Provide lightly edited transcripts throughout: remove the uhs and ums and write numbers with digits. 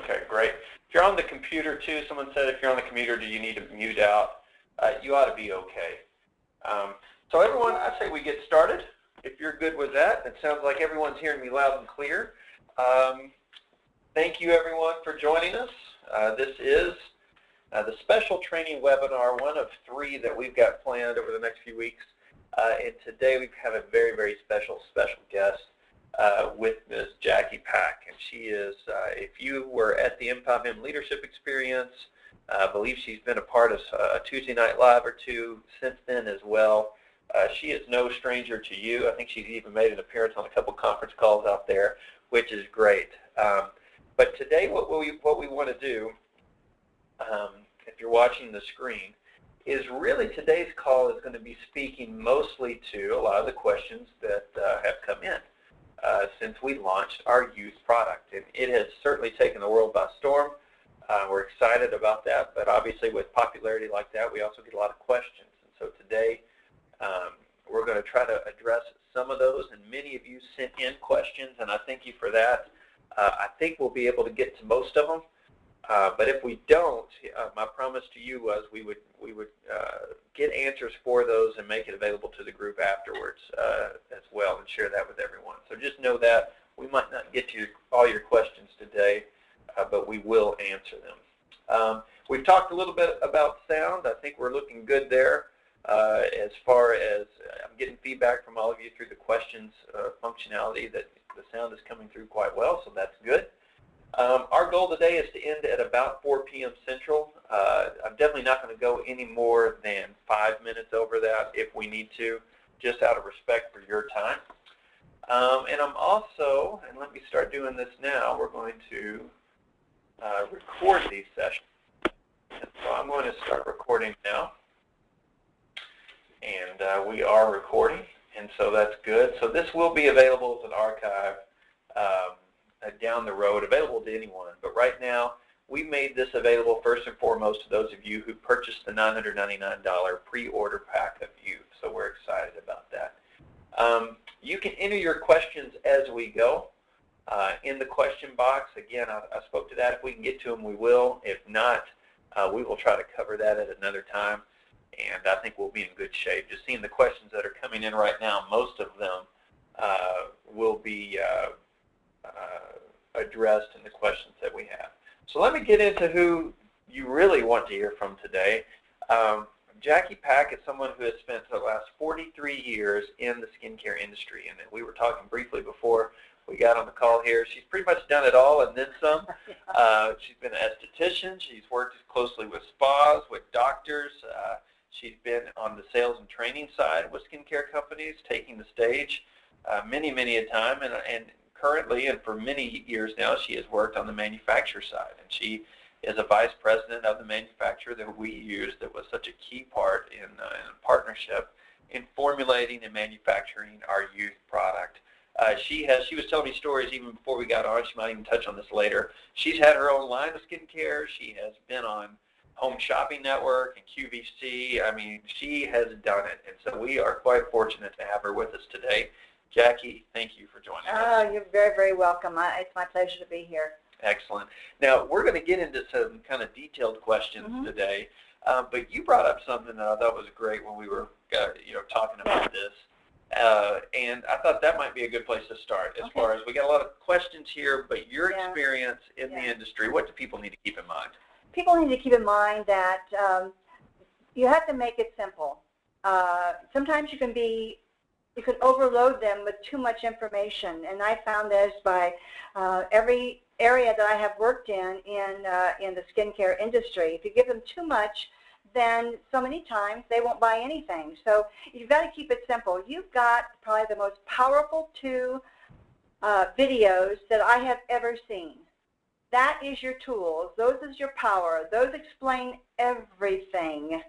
Okay, great. If you're on the computer too, someone said if you're on the computer, do you need to mute out? You ought to be okay. So everyone, I say we get started. If you're good with that, it sounds like everyone's hearing me loud and clear. Thank you everyone for joining us. This is the special training webinar, one of 3 that we've got planned over the next few weeks. And today we have a very, very special guest with Ms. Jackie Pack. And she is, if you were at the MPOM Leadership Experience, I believe she's been a part of a Tuesday Night Live or 2 since then as well. She is no stranger to you. I think she's even made an appearance on a couple conference calls out there, which is great. But today what we want to do, if you're watching the screen, is really today's call is going to be speaking mostly to a lot of the questions that have come in since we launched our youth product. And it has certainly taken the world by storm. We're excited about that, but obviously with popularity like that, we also get a lot of questions. And so today, we're going to try to address some of those, and many of you sent in questions, and I thank you for that. I think we'll be able to get to most of them, but if we don't, my promise to you was we would get answers for those and make it available to the group afterwards as well, and share that with everyone. So just know that we might not get to all your questions today, but we will answer them. We've talked a little bit about sound. I think we're looking good there. As far as I'm getting feedback from all of you through the questions functionality that the sound is coming through quite well, so that's good. Our goal today is to end at about 4 p.m. Central. I'm definitely not going to go any more than 5 minutes over that if we need to, just out of respect for your time. And I'm also, and let me start doing this now, we're going to record these sessions. And so I'm going to start recording now. And we are recording, and so that's good. So this will be available as an archive down the road, available to anyone. But right now, we made this available first and foremost to those of you who purchased the $999 pre-order pack of youth. So we're excited about that. You can enter your questions as we go in the question box. Again, I spoke to that. If we can get to them, we will. If not, we will try to cover that at another time. And I think we'll be in good shape. Just seeing the questions that are coming in right now, most of them will be addressed in the questions that we have. So let me get into who you really want to hear from today. Jackie Pack is someone who has spent the last 43 years in the skincare industry. And we were talking briefly before we got on the call here. She's pretty much done it all and then some. She's been an esthetician. She's worked closely with spas, with doctors. She's been on the sales and training side with skincare companies, taking the stage many a time, and currently, and for many years now, she has worked on the manufacturer side, and she is a vice president of the manufacturer that we use that was such a key part in a partnership in formulating and manufacturing our youth product. She was telling me stories even before we got on. She might even touch on this later. She's had her own line of skincare. She has been on Home Shopping Network and QVC. I mean, she has done it, and so we are quite fortunate to have her with us today. Jackie, thank you for joining us. Oh, you're very, very welcome. It's my pleasure to be here. Excellent. Now, we're going to get into some kind of detailed questions today, but you brought up something that I thought was great when we were talking about this, and I thought that might be a good place to start as far as we got a lot of questions here, but your experience in the industry, what do people need to keep in mind? People need to keep in mind that you have to make it simple. Sometimes you can overload them with too much information, and I found this by every area that I have worked in the skincare industry. If you give them too much, then so many times they won't buy anything. So you've got to keep it simple. You've got probably the most powerful 2 videos that I have ever seen. That is your tools. Those is your power. Those explain everything.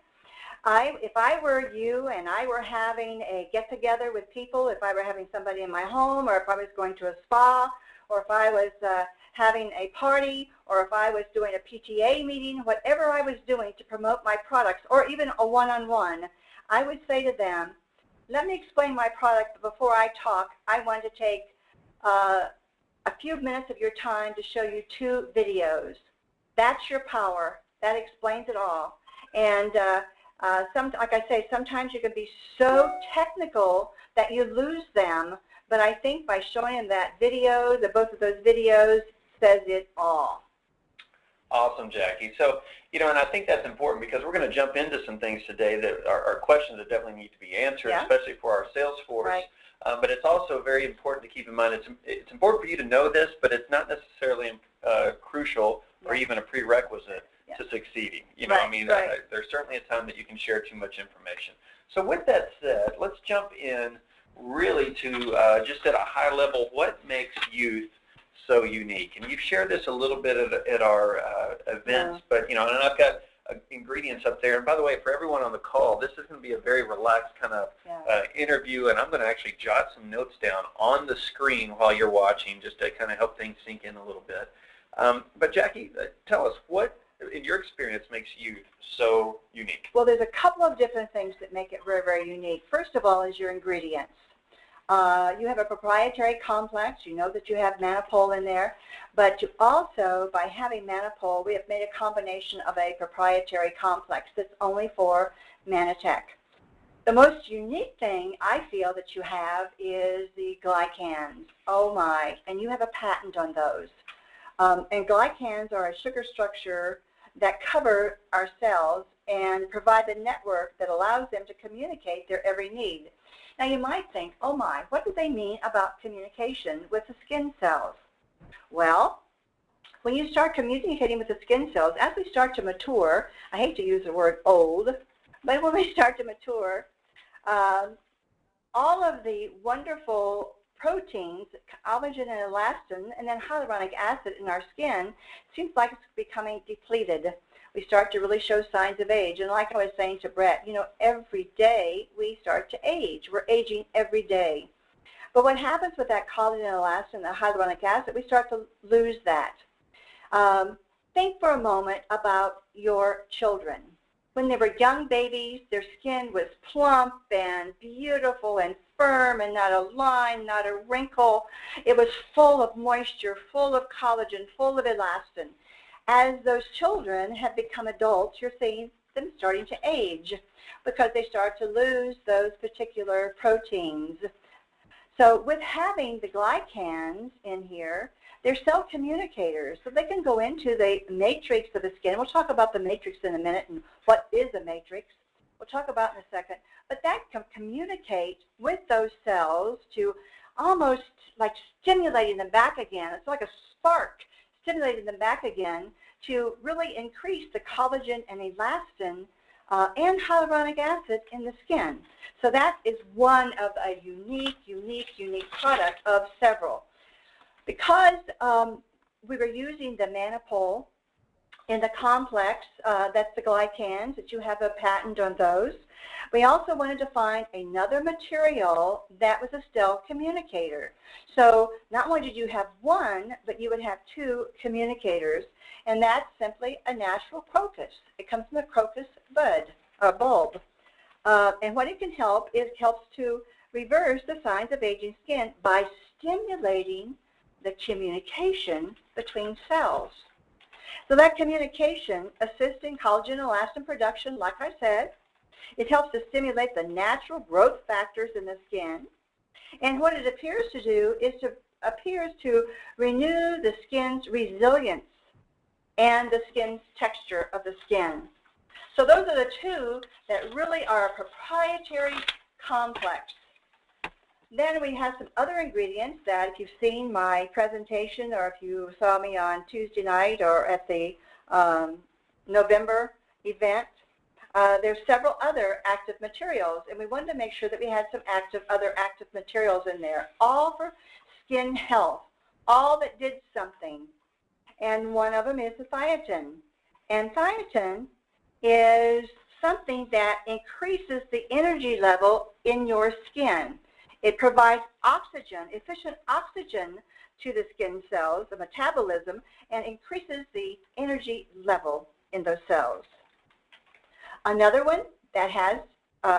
If I were you and I were having a get-together with people, if I were having somebody in my home, or if I was going to a spa, or if I was having a party, or if I was doing a PTA meeting, whatever I was doing to promote my products, or even a one-on-one, I would say to them, let me explain my product, but before I talk, I want to take a few minutes of your time to show you 2 videos. That's your power. That explains it all. And like I say, sometimes you can be so technical that you lose them. But I think by showing them that video, both of those videos, says it all. Awesome, Jackie. So, and I think that's important because we're going to jump into some things today that are questions that definitely need to be answered, especially for our sales force. Right. But it's also very important to keep in mind, it's important for you to know this, but it's not necessarily crucial or even a prerequisite to succeeding. There's certainly a time that you can share too much information. So with that said, let's jump in really to just at a high level, what makes youth so unique? And you've shared this a little bit at our events, but and I've got ingredients up there. And by the way, for everyone on the call, this is going to be a very relaxed kind of interview, and I'm going to actually jot some notes down on the screen while you're watching, just to kind of help things sink in a little bit. But Jackie, tell us, what in your experience makes youth so unique? Well, there's a couple of different things that make it very, very unique. First of all is your ingredients. You have a proprietary complex. You know that you have Manipole in there, but you also, by having Manipole, we have made a combination of a proprietary complex that's only for Manitech. The most unique thing I feel that you have is the glycans. Oh my, and you have a patent on those. And glycans are a sugar structure that cover our cells and provide the network that allows them to communicate their every need. Now you might think, oh my, what do they mean about communication with the skin cells? Well, when you start communicating with the skin cells, as we start to mature, I hate to use the word old, but when we start to mature, all of the wonderful proteins, collagen and elastin, and then hyaluronic acid in our skin seems like it's becoming depleted. We start to really show signs of age. And like I was saying to Brett, every day we start to age. We're aging every day. But what happens with that collagen and elastin and the hyaluronic acid, we start to lose that. Think for a moment about your children. When they were young babies, their skin was plump and beautiful and firm and not a line, not a wrinkle. It was full of moisture, full of collagen, full of elastin. As those children have become adults, you're seeing them starting to age because they start to lose those particular proteins. So with having the glycans in here, they're cell communicators, so they can go into the matrix of the skin. We'll talk about the matrix in a minute and what is a matrix. We'll talk about in a second. But that can communicate with those cells to almost like stimulating them back again. It's like a spark, stimulating them back again to really increase the collagen and elastin and hyaluronic acid in the skin. So that is one of a unique product of several. Because we were using the Manipole in the complex, that's the glycans, that you have a patent on those. We also wanted to find another material that was a cell communicator. So not only did you have one, but you would have 2 communicators, and that's simply a natural crocus. It comes from a crocus bulb. And what it can help is it helps to reverse the signs of aging skin by stimulating the communication between cells. So that communication assists in collagen and elastin production, like I said. It helps to stimulate the natural growth factors in the skin. And what it appears to do is to renew the skin's resilience and the skin's texture of the skin. So those are the 2 that really are a proprietary complex. Then we have some other ingredients that if you've seen my presentation or if you saw me on Tuesday night or at the November event, there's several other active materials, and we wanted to make sure that we had some other active materials in there, all for skin health, all that did something. And one of them is the biotin. And biotin is something that increases the energy level in your skin. It provides oxygen, efficient oxygen to the skin cells, the metabolism, and increases the energy level in those cells. Another one that has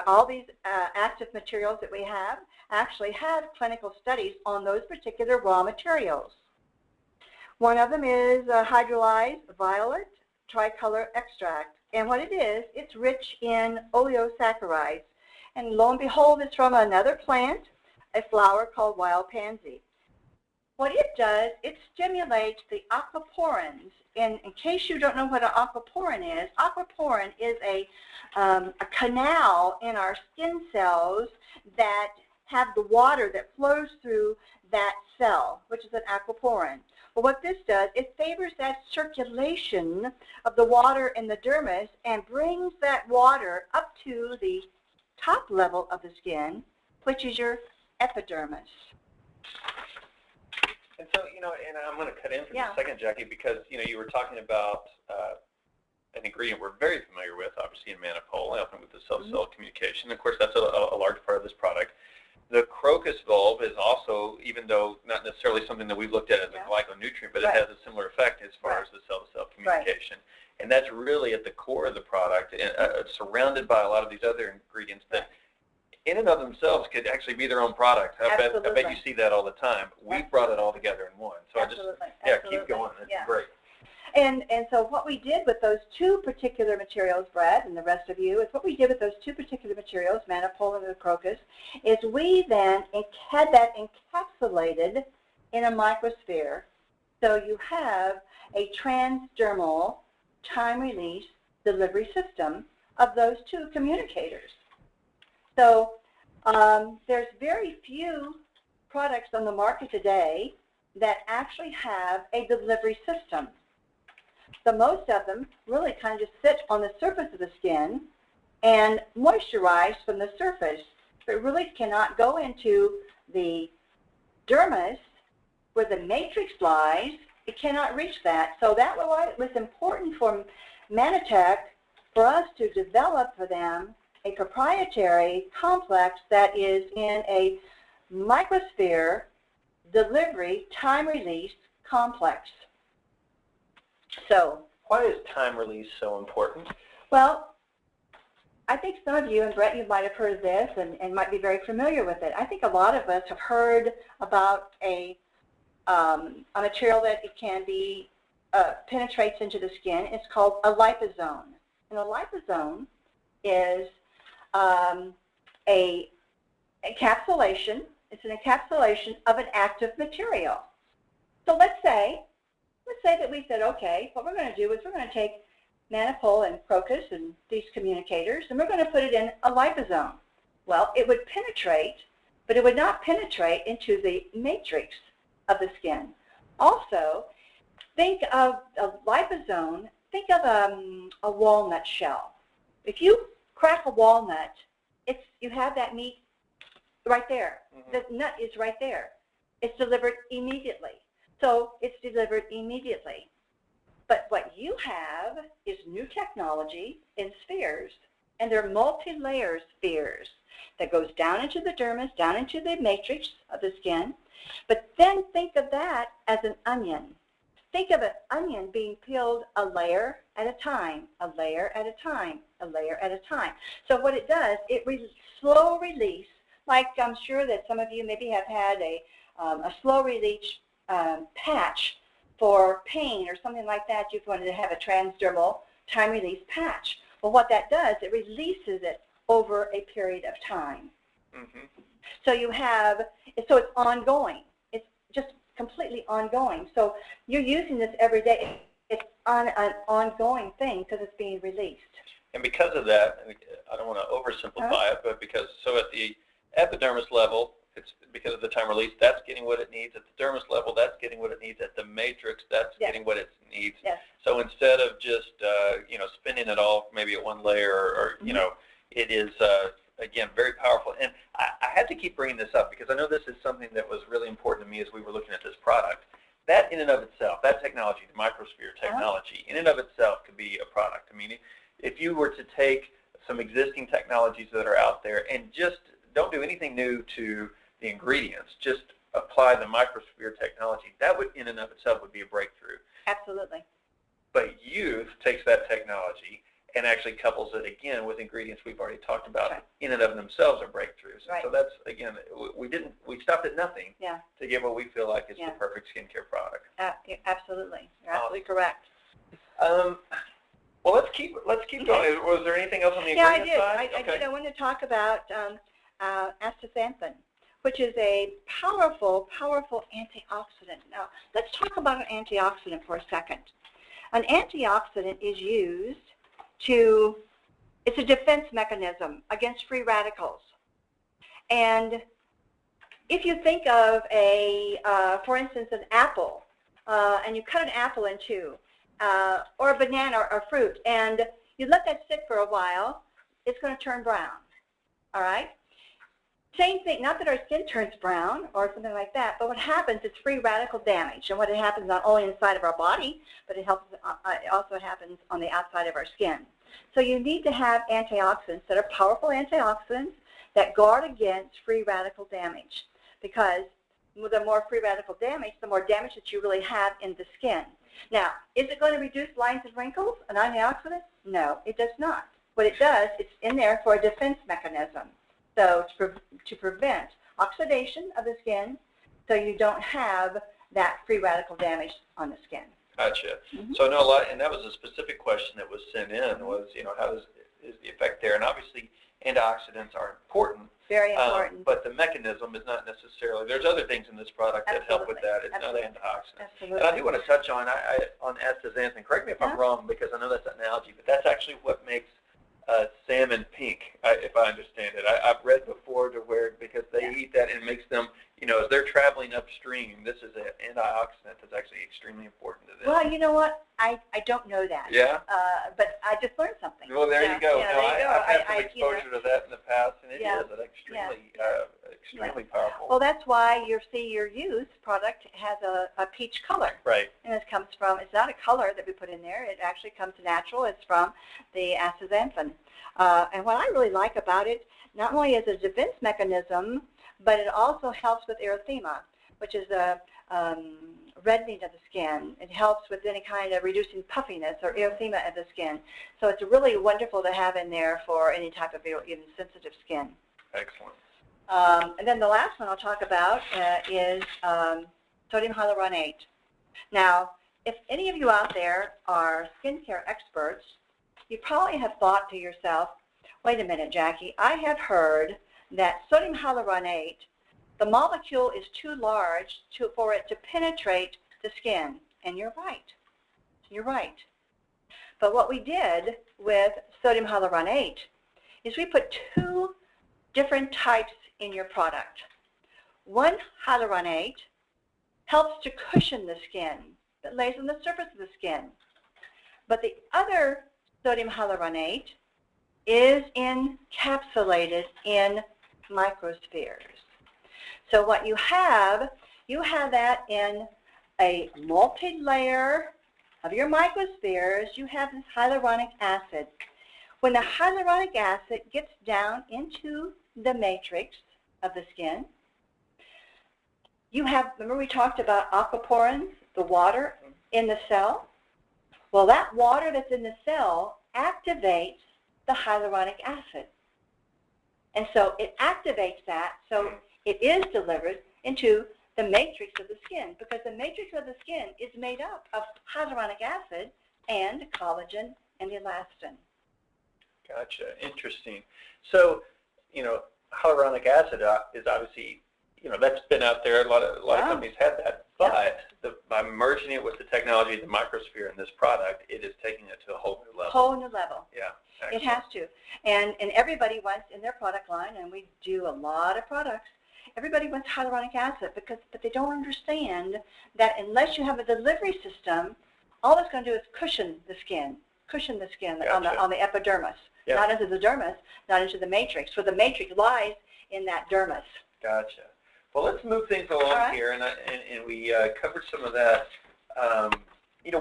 all these active materials that we have actually have clinical studies on those particular raw materials. One of them is hydrolyzed violet tricolor extract. And what it is, it's rich in oleosaccharides. And lo and behold, it's from another plant, a flower called wild pansy. What it does, it stimulates the aquaporins. And in case you don't know what an aquaporin is a canal in our skin cells that have the water that flows through that cell, which is an aquaporin. Well, what this does, it favors that circulation of the water in the dermis and brings that water up to the top level of the skin, which is your epidermis. And so, and I'm going to cut in for just a second, Jackie, because, you were talking about an ingredient we're very familiar with, obviously, in Manipul, helping with the cell-to-cell communication. Of course, that's a large part of this product. The crocus bulb is also, even though not necessarily something that we've looked at as a glyconutrient, but it has a similar effect as far as the cell-to-cell communication. And that's really at the core of the product, and surrounded by a lot of these other ingredients that in and of themselves could actually be their own product. I bet you see that all the time. We brought it all together in one. So keep going. That's great. And so what we did with those two particular materials, Brett and the rest of you, is what we did with those two particular materials, Manipul and the crocus, is we then had that encapsulated in a microsphere. So you have a transdermal time-release delivery system of those two communicators. So there's very few products on the market today that actually have a delivery system. So most of them really kind of just sit on the surface of the skin and moisturize from the surface, but really cannot go into the dermis where the matrix lies. It cannot reach that. So that was important for Manitech for us to develop for them a proprietary complex that is in a microsphere delivery time release complex. So why is time release so important? Well, I think some of you, and Brett, you might have heard of this and might be very familiar with it. I think a lot of us have heard about a material that it can be, penetrates into the skin. It's called a liposome. And a liposome is a encapsulation. It's an encapsulation of an active material. So let's say that we said, okay, what we're going to do is we're going to take Manipul and crocus and these communicators, and we're going to put it in a liposome. Well, it would penetrate, but it would not penetrate into the matrix of the skin. Also, think of a liposome, think of a walnut shell. If you crack a walnut, you have that meat right there. The nut is right there. It's delivered immediately. So it's delivered immediately. But what you have is new technology in spheres, and they're multi-layer spheres that goes down into the dermis, down into the matrix of the skin. But then think of that as an onion. Think of an onion being peeled a layer at a time, a layer at a time, a layer at a time. So what it does, it slow release, like I'm sure that some of you maybe have had a slow release patch for pain or something like that. You've wanted to have a transdermal time release patch. Well, what that does, it releases it over a period of time. So you have, so it's ongoing. It's just completely ongoing. So you're using this every day. It's on an ongoing thing because it's being released. And because of that, I don't want to oversimplify it, but because, so at the epidermis level, it's because of the time release, that's getting what it needs. At the dermis level, that's getting what it needs. At the matrix, that's getting what it needs. So instead of just, spinning it all maybe at one layer or it is, again, very powerful. And I had to keep bringing this up because I know this is something that was really important to me as we were looking at this product. That in and of itself, that technology, the microsphere technology, in and of itself could be a product. I mean, if you were to take some existing technologies that are out there and just don't do anything new to the ingredients, just apply the microsphere technology, that would in and of itself would be a breakthrough. Absolutely. But youth takes that technology and actually couples it again with ingredients we've already talked about. Right. In and of themselves are breakthroughs. Right. So that's, again, we stopped at nothing Yeah. to get what we feel like is Yeah. the perfect skincare product. Absolutely. You're absolutely correct. Well, let's keep going. Was there anything else on the Yeah, I ingredient did. side? I did. I wanted to talk about astaxanthin, which is a powerful, powerful antioxidant. Now, let's talk about an antioxidant for a second. An antioxidant is used it's a defense mechanism against free radicals. And if you think of for instance, an apple, and you cut an apple in two, or a banana or fruit, and you let that sit for a while, it's going to turn brown, all right? Same thing, not that our skin turns brown or something like that, but what happens is free radical damage, and what it happens not only inside of our body, but it also happens on the outside of our skin. So you need to have antioxidants that are powerful antioxidants that guard against free radical damage, because the more free radical damage, the more damage that you really have in the skin. Now, is it going to reduce lines and wrinkles, an antioxidant? No, it does not. What it does, it's in there for a defense mechanism. So to prevent oxidation of the skin, so you don't have that free radical damage on the skin. Gotcha. So I know a lot, and that was a specific question that was sent in, was, how is the effect there? And obviously, antioxidants are important. Very important. But the mechanism is not necessarily, there's other things in this product that help with that. It's not antioxidants. Absolutely. And I do want to touch on astaxanthin. Correct me if I'm wrong, because I know that's an analogy, but that's actually what makes salmon pink, if I understand it. I've read before because they eat that and it makes them, as they're traveling upstream, this is an antioxidant that's actually extremely important to them. Well, you know what? I don't know that. Yeah? But I just learned something. Well, there you go. Yeah, no, there you go. I've had some exposure to that in the past, and it is an extremely powerful. Well, that's why your Use product has a peach color. Right. And it comes from, it's not a color that we put in there. It actually comes natural. It's from the astaxanthin. And what I really like about it, not only is it a defense mechanism, but it also helps with erythema, which is a reddening of the skin. It helps with any kind of reducing puffiness or erythema of the skin. So it's really wonderful to have in there for any type of even sensitive skin. Excellent. And then the last one I'll talk about is sodium hyaluronate. Now, if any of you out there are skincare experts, you probably have thought to yourself, wait a minute, Jackie, I have heard that sodium hyaluronate, the molecule is too large for it to penetrate the skin. And you're right. You're right. But what we did with sodium hyaluronate is we put two different types in your product. One hyaluronate helps to cushion the skin that lays on the surface of the skin. But the other sodium hyaluronate is encapsulated in microspheres. So what you have that in a multi-layer of your microspheres. You have this hyaluronic acid. When the hyaluronic acid gets down into the matrix of the skin, you have, remember we talked about aquaporins, the water in the cell? Well, that water that's in the cell activates the hyaluronic acid. And so it activates that, so it is delivered into the matrix of the skin, because the matrix of the skin is made up of hyaluronic acid and collagen and elastin. Gotcha. Interesting. So, hyaluronic acid is obviously, that's been out there. A lot of companies had that. But by merging it with the technology, the microsphere in this product, it is taking it to a whole new level. Whole new level. Yeah. Excellent. It has to. And everybody wants in their product line, and we do a lot of products, everybody wants hyaluronic acid, but they don't understand that unless you have a delivery system, all it's going to do is cushion the skin Gotcha. on the epidermis, not into the dermis, not into the matrix. So the matrix lies in that dermis. Gotcha. Well, let's move things along here, and we covered some of that.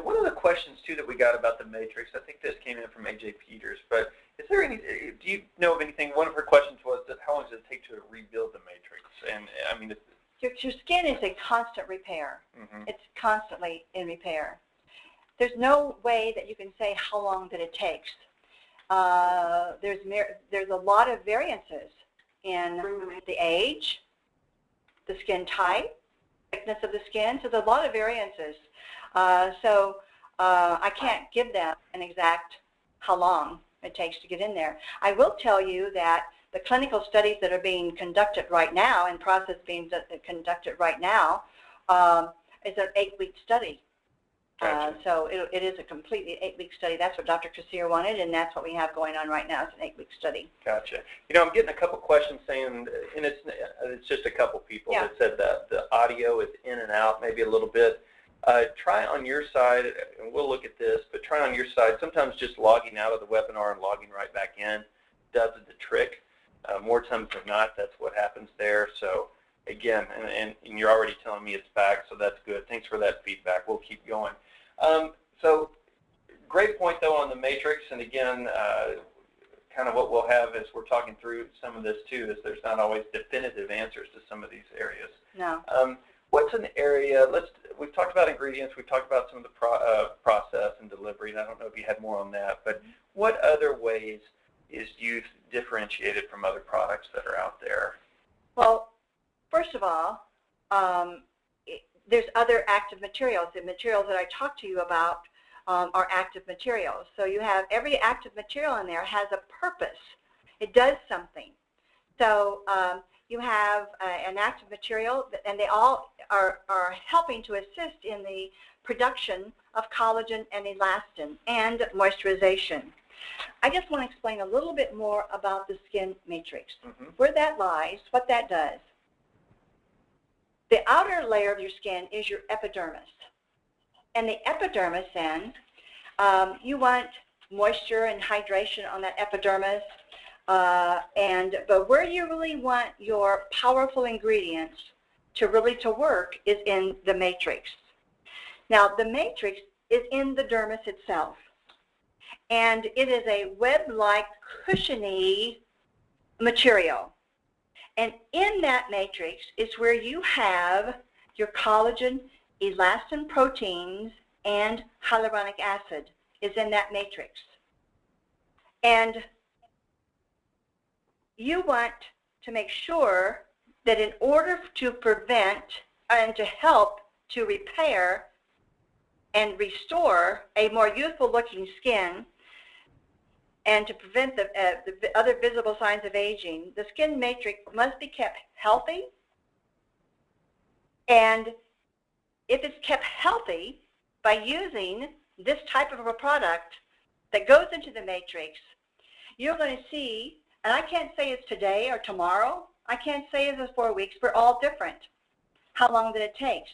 One of the questions too that we got about the matrix, I think this came in from AJ Peters, but is there any? Do you know of anything? One of her questions was that how long does it take to rebuild the matrix? And I mean, your skin is a constant repair. Mm-hmm. It's constantly in repair. There's no way that you can say how long that it takes. There's a lot of variances in the age, the skin type, thickness of the skin. So there's a lot of variances. I can't give them an exact how long it takes to get in there. I will tell you that the clinical studies that are being conducted right now, and process being conducted right now, is an 8-week study. Gotcha. So it is a completely 8-week study. That's what Dr. Kassir wanted, and that's what we have going on right now. It's an 8-week study. Gotcha. You know, I'm getting a couple questions saying, and it's just a couple people that said that the audio is in and out maybe a little bit. Try on your side, and we'll look at this, but try on your side. Sometimes just logging out of the webinar and logging right back in does the trick. More times than not, that's what happens there. So again, and you're already telling me it's back, so that's good. Thanks for that feedback. We'll keep going. So great point, though, on the matrix. And again, kind of what we'll have as we're talking through some of this, too, is there's not always definitive answers to some of these areas. No. What's an area, we've talked about ingredients, we've talked about some of the process and delivery, and I don't know if you had more on that, but what other ways is youth differentiated from other products that are out there? Well, first of all, there's other active materials. The materials that I talked to you about are active materials. So you have every active material in there has a purpose. It does something. So you have an active material, and they all are helping to assist in the production of collagen and elastin and moisturization. I just want to explain a little bit more about the skin matrix, where that lies, what that does. The outer layer of your skin is your epidermis. And the epidermis then, you want moisture and hydration on that epidermis. But where you really want your powerful ingredients to work is in the matrix. Now, the matrix is in the dermis itself. And it is a web-like, cushiony material. And in that matrix is where you have your collagen, elastin proteins, and hyaluronic acid is in that matrix. And you want to make sure that in order to prevent and to help to repair and restore a more youthful-looking skin, and to prevent the other visible signs of aging, the skin matrix must be kept healthy. And if it's kept healthy by using this type of a product that goes into the matrix, you're going to see, and I can't say it's today or tomorrow. I can't say it's 4 weeks. We're all different, how long that it takes.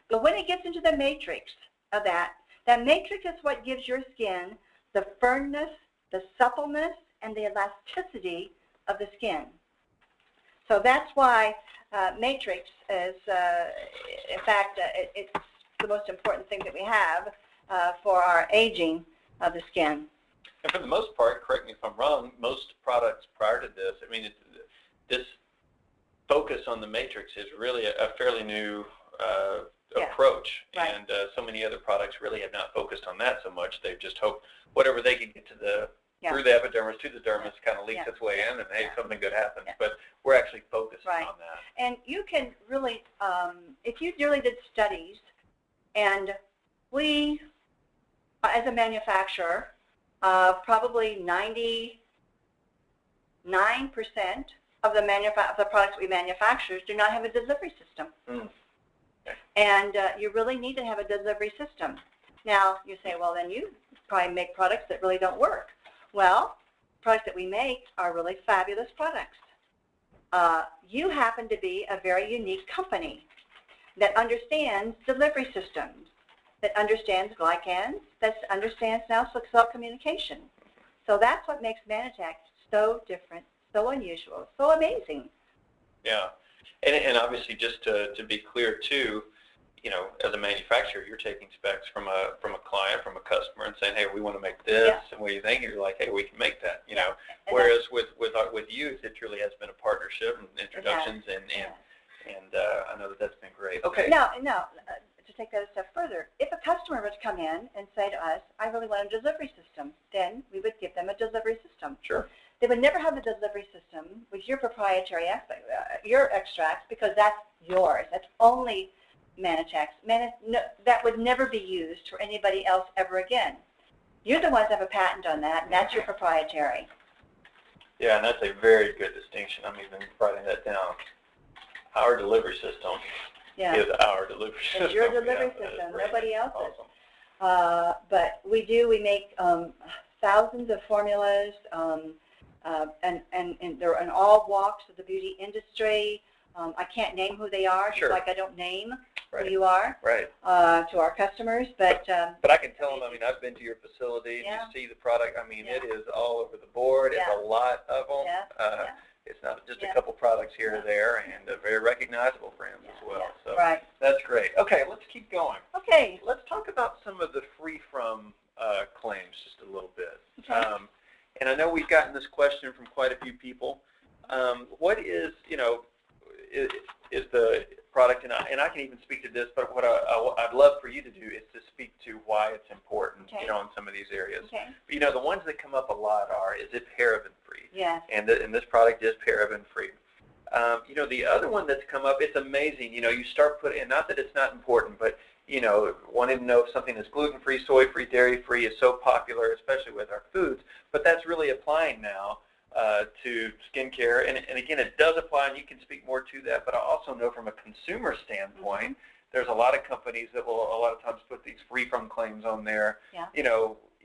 But when it gets into the matrix of that matrix is what gives your skin the firmness, the suppleness, and the elasticity of the skin. So that's why matrix is, in fact, it's the most important thing that we have for our aging of the skin. And for the most part, correct me if I'm wrong, most products prior to this, I mean, this focus on the matrix is really a fairly new approach. Right. And so many other products really have not focused on that so much. They've just hoped whatever they can get to the through the epidermis to the dermis kind of leaks its way in, and hey, something good happens. But we're actually focused on that. And you can really, if you really did studies, and we, as a manufacturer, probably 99% of the products we manufacture do not have a delivery system. And you really need to have a delivery system. Now, you say, well, then you probably make products that really don't work. Well, products that we make are really fabulous products. You happen to be a very unique company that understands delivery systems, that understands glycans, that understands now cell communication. So that's what makes Manitech so different, so unusual, so amazing. Yeah, and obviously just to be clear too, you know, as a manufacturer, you're taking specs from a client, from a customer, and saying, hey, we want to make this, and what do you think? You're like, hey, we can make that, you know. And whereas with youth, it really has been a partnership and introductions, and I know that's been great. Okay. No, to to take that a step further. If a customer were to come in and say to us, I really want a delivery system, then we would give them a delivery system. Sure. They would never have a delivery system with your proprietary your extracts, because that's yours. That's only Manitex. That would never be used for anybody else ever again. You're the ones that have a patent on that, and that's your proprietary. Yeah, and that's a very good distinction. I'm even writing that down. Our delivery system is our delivery system. It's your delivery system, nobody else's. Awesome. But we make thousands of formulas, and they're in all walks of the beauty industry. I can't name who they are, just like I don't name who you are to our customers. But I can tell them, I mean, I've been to your facility, and you see the product. I mean, it is all over the board. It's a lot of them. It's not just a couple products here or there, and very recognizable brands as well. So that's great. Okay, let's keep going. Okay. Let's talk about some of the free-from claims just a little bit. Okay. And I know we've gotten this question from quite a few people. What is, is the product, and I can even speak to this, but what I'd love for you to do is to speak to why it's important, in some of these areas. Okay. But, the ones that come up a lot are, is it paraben-free? Yes. And this product is paraben-free. The other one that's come up, it's amazing. You start putting, and not that it's not important, but, wanting to know if something is gluten-free, soy-free, dairy-free is so popular, especially with our foods, but that's really applying now to skincare, and again, it does apply, and you can speak more to that, but I also know from a consumer standpoint, there's a lot of companies that will a lot of times put these free-from claims on there.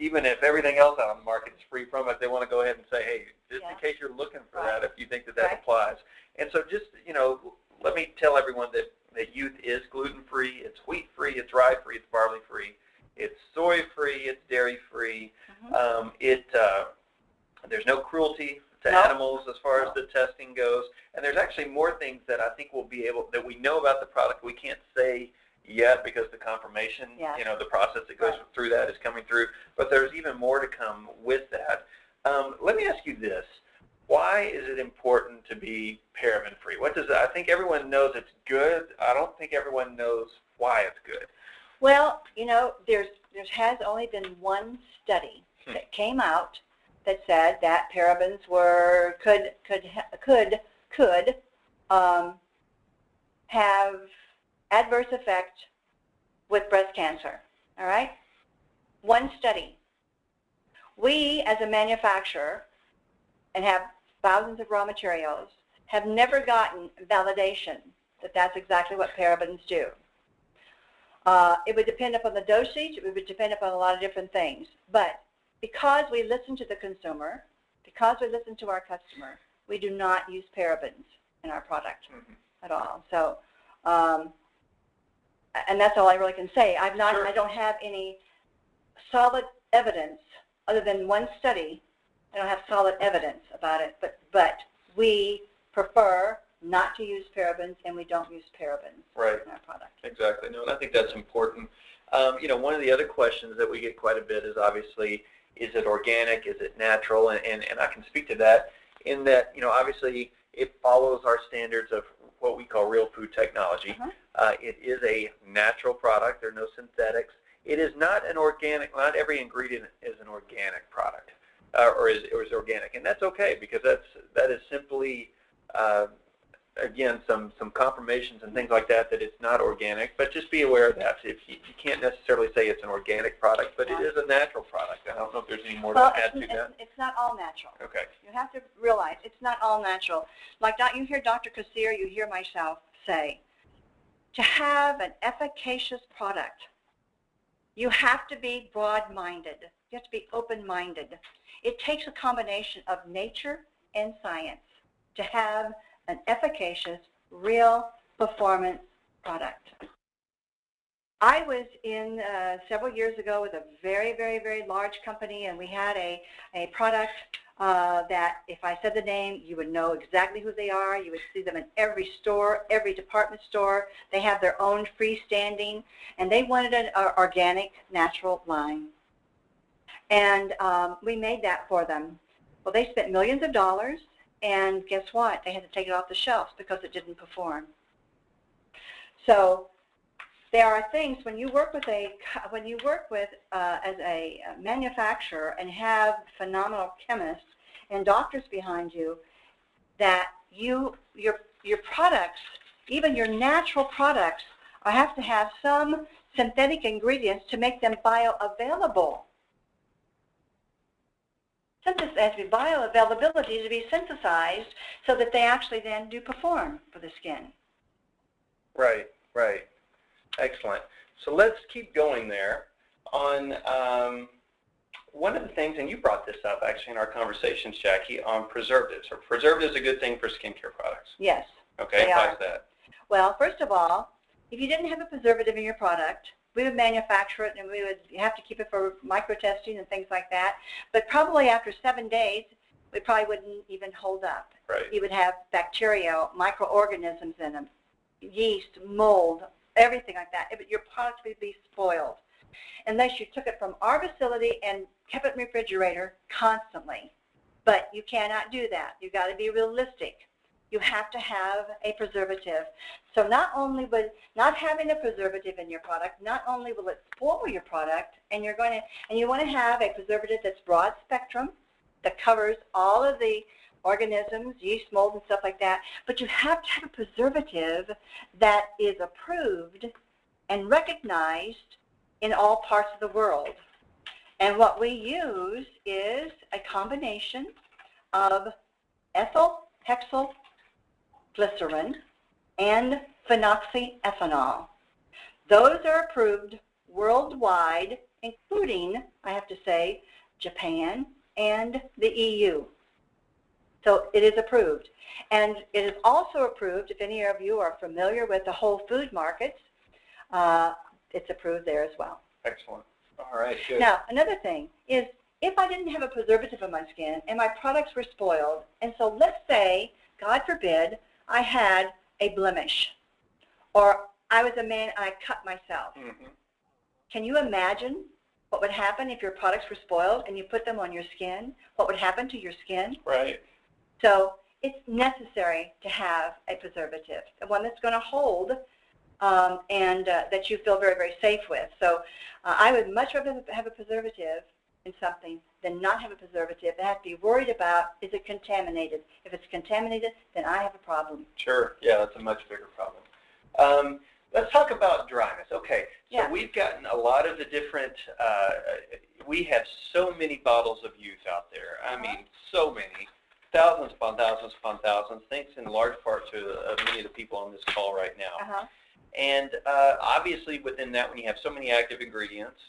Even if everything else out on the market is free from it, they want to go ahead and say, hey, just in case you're looking for that, if you think that applies. And so just, let me tell everyone that Youth is gluten-free, it's wheat-free, it's rye-free, it's barley-free, it's soy-free, it's dairy-free. There's no cruelty to animals as far as the testing goes, and there's actually more things that I think that we know about the product we can't say yet because the confirmation, the process that goes through that is coming through, but there's even more to come with that. Let me ask you this. Why is it important to be paraben-free? I think everyone knows it's good. I don't think everyone knows why it's good. Well, there has only been one study that came out that said that parabens could have adverse effect with breast cancer. All right? One study. We, as a manufacturer, and have thousands of raw materials, have never gotten validation that that's exactly what parabens do. It would depend upon the dosage. It would depend upon a lot of different things. But because we listen to the consumer, because we listen to our customer, we do not use parabens in our product at all. So, and that's all I really can say. I don't have any solid evidence other than one study. I don't have solid evidence about it, but we prefer not to use parabens, and we don't use parabens in our product. Exactly. No, and I think that's important. One of the other questions that we get quite a bit is obviously, is it organic? Is it natural? And I can speak to that in that, obviously it follows our standards of what we call real food technology. It is a natural product. There are no synthetics. It is not an organic, not every ingredient is an organic product or is organic. And that's okay, because that is simply, again, some confirmations and things like that it's not organic, but just be aware of that. If you can't necessarily say it's an organic product, but it is a natural product. I don't know if there's any more to add to that. It's not all natural. Okay. You have to realize it's not all natural. Like you hear Dr. Kassir, you hear myself say, to have an efficacious product, you have to be broad-minded. You have to be open-minded. It takes a combination of nature and science to have an efficacious, real performance product. I was in several years ago with a very, very, very large company, and we had a product that if I said the name, you would know exactly who they are. You would see them in every store, every department store. They have their own freestanding, and they wanted an organic, natural line. And we made that for them. Well, they spent millions of dollars, and guess what? They had to take it off the shelves because it didn't perform. So there are things when you work with as a manufacturer and have phenomenal chemists and doctors behind you, that your products, even your natural products, have to have some synthetic ingredients to make them bioavailable. Synthesis has to be bioavailability to be synthesized so that they actually then do perform for the skin. Right, right. Excellent. So let's keep going there on one of the things, and you brought this up actually in our conversations, Jackie, on preservatives. Are preservatives a good thing for skincare products? Yes. Okay, why is that? Well, first of all, if you didn't have a preservative in your product, we would manufacture it and we would have to keep it for micro-testing and things like that. But probably after 7 days, we probably wouldn't even hold up. Right. You would have bacteria, microorganisms in them, yeast, mold, everything like that. Your product would be spoiled unless you took it from our facility and kept it in the refrigerator constantly. But you cannot do that. You've got to be realistic. You have to have a preservative. So not only would not having a preservative in your product, not only will it spoil your product, and you want to have a preservative that's broad spectrum, that covers all of the organisms, yeast, mold, and stuff like that, but you have to have a preservative that is approved and recognized in all parts of the world. And what we use is a combination of ethyl, hexyl, glycerin, and phenoxyethanol. Those are approved worldwide, including, I have to say, Japan and the EU. So it is approved. And it is also approved, if any of you are familiar with the whole food markets, it's approved there as well. Excellent. All right, good. Now, another thing is, if I didn't have a preservative on my skin and my products were spoiled, and so let's say, God forbid, I had a blemish, or I was a man and I cut myself. Mm-hmm. Can you imagine what would happen if your products were spoiled and you put them on your skin? What would happen to your skin? Right. So it's necessary to have a preservative, one that's going to hold and that you feel very, very safe with. So I would much rather have a preservative in something than not have a preservative and have to be worried about, is it contaminated? If it's contaminated, then I have a problem. Sure. Yeah, that's a much bigger problem. Let's talk about dryness. Okay, so yeah. We've gotten a lot of the different, we have so many bottles of youth out there. I mean, so many. Thousands upon thousands upon thousands, thanks in large part to many of the people on this call right now. And obviously within that, when you have so many active ingredients,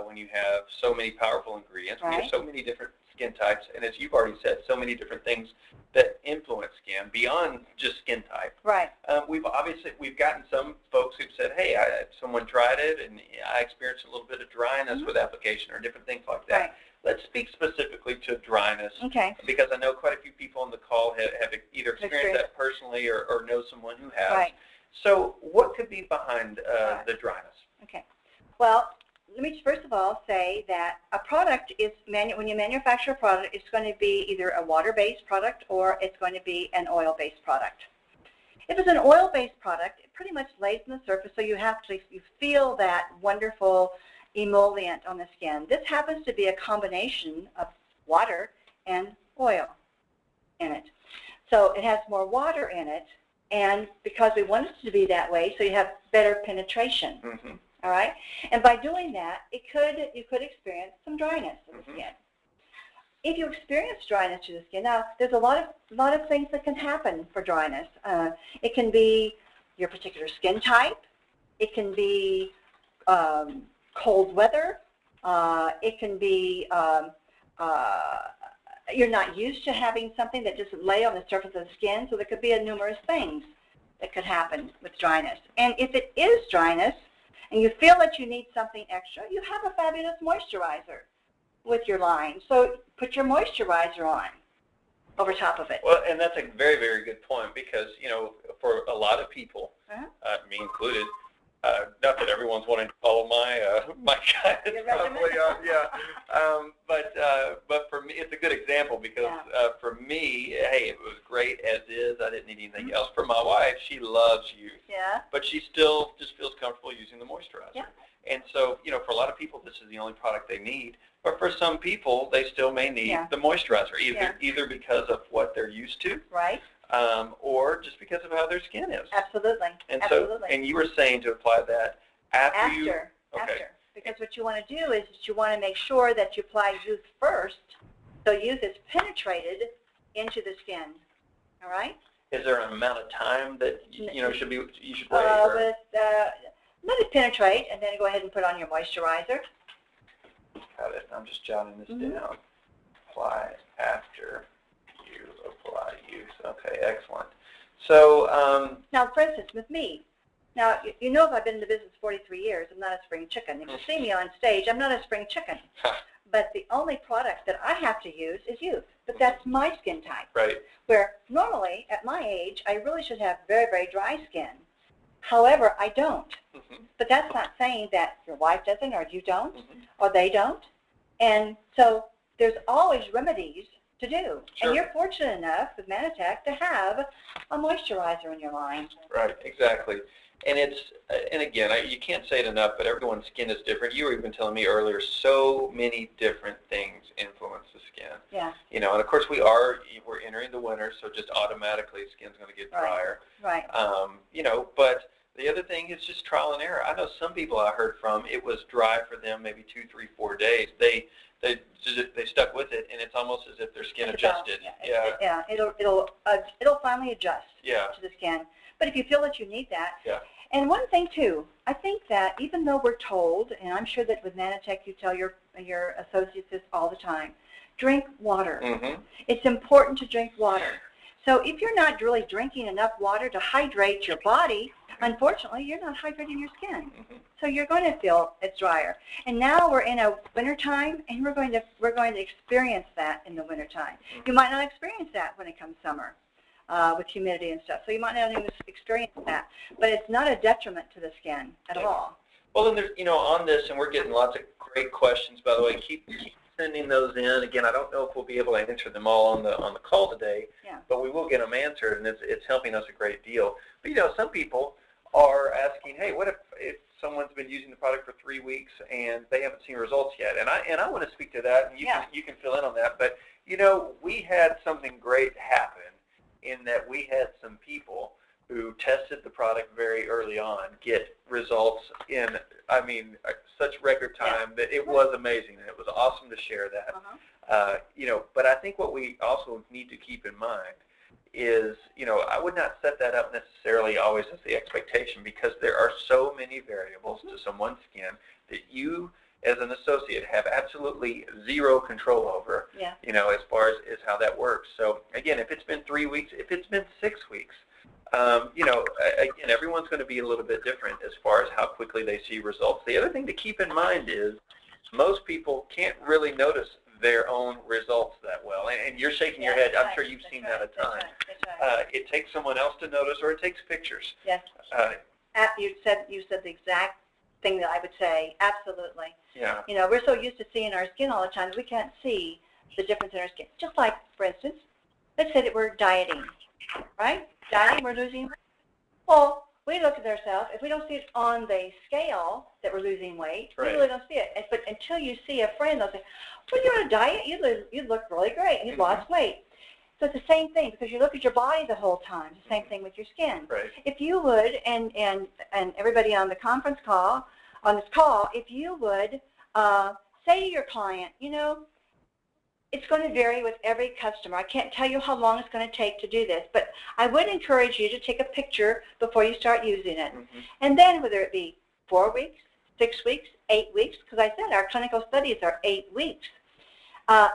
when you have so many powerful ingredients, when you have so many different skin types, and as you've already said, so many different things that influence skin beyond just skin type. Right. We've gotten some folks who've said, hey, someone tried it and I experienced a little bit of dryness with application or different things like that. Right. Let's speak specifically to dryness, because I know quite a few people on the call have either experienced that personally or know someone who has. Right. So what could be behind the dryness? Okay. Well, let me first of all say that a product is, when you manufacture a product, it's going to be either a water-based product or it's going to be an oil-based product. If it's an oil-based product, it pretty much lays on the surface, so you feel that wonderful emollient on the skin. This happens to be a combination of water and oil in it. So it has more water in it, and because we want it to be that way, so you have better penetration. All right? And by doing that, you could experience some dryness in the skin. If you experience dryness to the skin, now there's a lot of things that can happen for dryness. It can be your particular skin type. It can be cold weather. It can be you're not used to having something that just lay on the surface of the skin, so there could be numerous things that could happen with dryness. And if it is dryness and you feel that you need something extra, you have a fabulous moisturizer with your line. So put your moisturizer on over top of it. Well, and that's a very, very good point, because, for a lot of people, me included, Not that everyone's wanting to follow my guidance, probably, but for me, it's a good example because for me, hey, it was great as is. I didn't need anything else. For my wife, she loves youth, but she still just feels comfortable using the moisturizer. Yeah. And so, for a lot of people, this is the only product they need. But for some people, they still may need the moisturizer, either because of what they're used to, right, or just because of how their skin is. Absolutely. And so, and you were saying to apply that after. Because what you want to do is you want to make sure that you apply youth first, so youth is penetrated into the skin. All right. Is there an amount of time that you should wait? Let it penetrate, and then go ahead and put on your moisturizer. Got it. I'm just jotting this down. Apply after you apply youth. Okay, excellent. So now, for instance, with me, now you know if I've been in the business 43 years, I'm not a spring chicken. If you see me on stage, I'm not a spring chicken. But the only product that I have to use is youth. But that's my skin type. Right. Where normally, at my age, I really should have very, very dry skin. However, I don't. But that's not saying that your wife doesn't, or you don't, or they don't. And so there's always remedies to do. Sure. And you're fortunate enough with Manatech to have a moisturizer in your line. Right, exactly. And again, you can't say it enough, but everyone's skin is different. You were even telling me earlier, so many different things influence the skin. Yeah. And of course we're entering the winter, so just automatically skin's going to get drier. Right. But the other thing is just trial and error. I know some people I heard from, it was dry for them maybe 2, 3, 4 days. They stuck with it, and it's almost as if their skin adjusted. Yeah. It'll finally adjust to the skin. But if you feel that you need that, and one thing too, I think that even though we're told, and I'm sure that with Manatech you tell your associates this all the time, drink water. It's important to drink water. So if you're not really drinking enough water to hydrate your body, unfortunately, you're not hydrating your skin. So you're going to feel it's drier. And now we're in a winter time, and we're going to experience that in the winter time. You might not experience that when it comes summer with humidity and stuff. So you might not even experience that. But it's not a detriment to the skin at all. Well, and there's, on this, and we're getting lots of great questions, by the way. Keep sending those in. Again, I don't know if we'll be able to answer them all on the call today, but we will get them answered, and it's helping us a great deal. But some people are asking, hey, what if someone's been using the product for 3 weeks and they haven't seen results yet? And I want to speak to that, and you can fill in on that. But we had something great happen in that we had some people who tested the product very early on get results in, such record time that it was amazing, and it was awesome to share that. But I think what we also need to keep in mind is, I would not set that up necessarily always as the expectation, because there are so many variables to someone's skin that you, as an associate, have absolutely zero control over, as far as how that works. So, again, if it's been 3 weeks, if it's been 6 weeks, again, everyone's going to be a little bit different as far as how quickly they see results. The other thing to keep in mind is most people can't really notice their own results that well. And you're shaking your head. I'm sure you've seen that a ton. It takes someone else to notice, or it takes pictures. Yes. You said the exact thing that I would say. Absolutely. Yeah. We're so used to seeing our skin all the time that we can't see the difference in our skin. Just like, for instance, let's say that we're dieting, right? Dieting, we're losing weight. Well, we look at ourselves. If we don't see it on the scale that we're losing weight, we really don't see it. But until you see a friend, they'll say, well, you're on a diet. You look really great. You've lost weight. So it's the same thing, because you look at your body the whole time. It's the same thing with your skin. Right. If you would, and everybody on the conference call, on this call, if you would say to your client, it's going to vary with every customer. I can't tell you how long it's going to take to do this, but I would encourage you to take a picture before you start using it. And then whether it be 4 weeks, 6 weeks, 8 weeks, because I said our clinical studies are 8 weeks,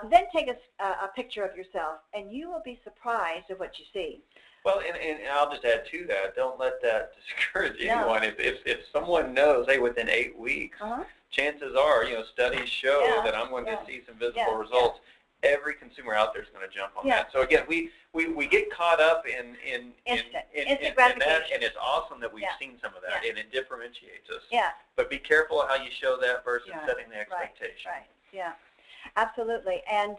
then take a picture of yourself, and you will be surprised at what you see. Well, and I'll just add to that, don't let that discourage anyone. If someone knows, hey, within 8 weeks, chances are, studies show that I'm going to see some visible results. every consumer out there is going to jump on that. So again, we get caught up in instant gratification. that, and it's awesome that we've seen some of that, and it differentiates us. Yeah. But be careful how you show that versus setting the expectation. Right. Yeah. Absolutely. And